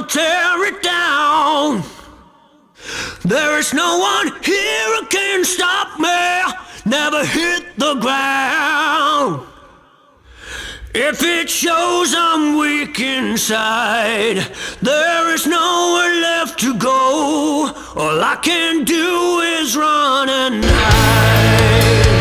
tear it down. There is no one here who can stop me. Never hit the ground. If it shows I'm weak inside, there is nowhere left to go. All I can do is run and hide.